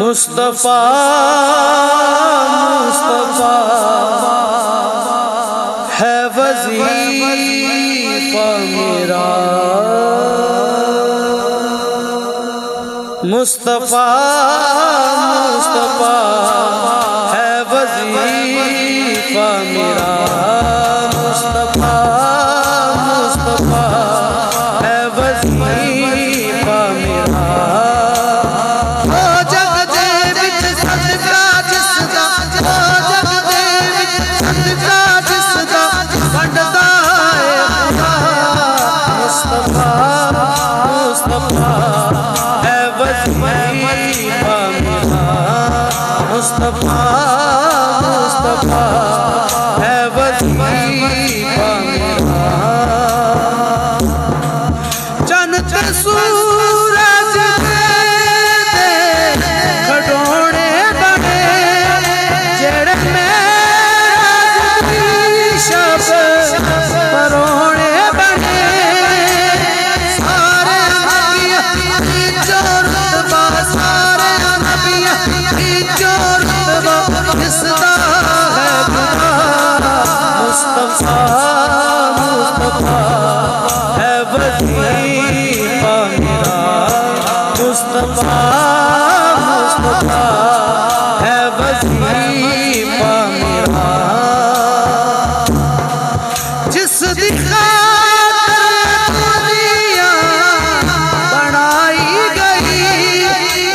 مصطفیٰ مصطفیٰ ہے وظیفہ میرا، مصطفیٰ مصطفیٰ ہے وظیفہ میرا، مصطفیٰ مصطفیٰ ہے وظیفہ میرا۔ مصطفیٰ مصطفیٰ ہے وظیفہ میرا۔ چند سورج دے کھڈونے بنے جڑے معراج دی شب پرونے بنے، سارے نبیاں دی جو رتبہ، سارے نبیاں دی جو رتبہ اس دا ہے بڑا، مصطفیٰ مصطفیٰ ہے وظیفہ میرا، مصطفیٰ مصطفیٰ ہے وظیفہ میرا۔ جس دی خاطر دنیا بنائی گئی،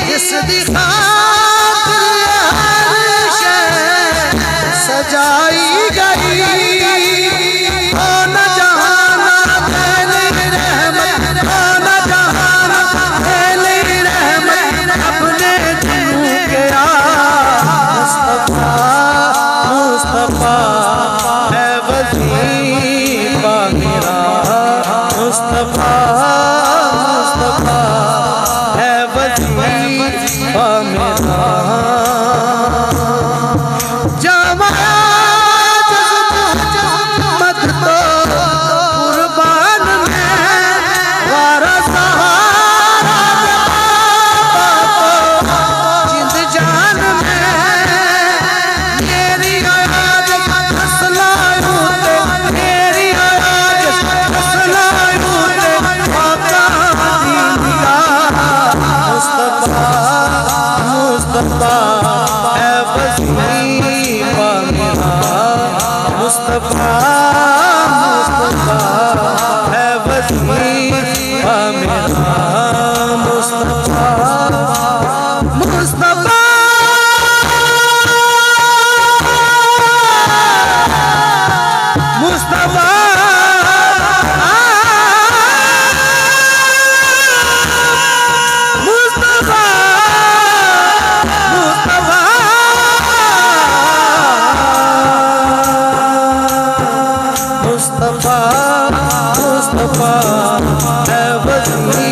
جس دی خاطر ہر شے سجائی گئی، نہ جہاں پھیلی رحمت، نہ جہاں پھیلی رحمت اپنے دلوں کے مصطفیٰ مصطفیٰ ہے وظیفہ میرا، مصطفیٰ مصطفیٰ ہے وظیفہ میرا۔ مصطفیٰ مصطفیٰ ہے وظیفہ میرا، مصطفیٰ مصطفیٰ مصطفیٰ مصطفیٰ مصطفیٰ ہے وظیفہ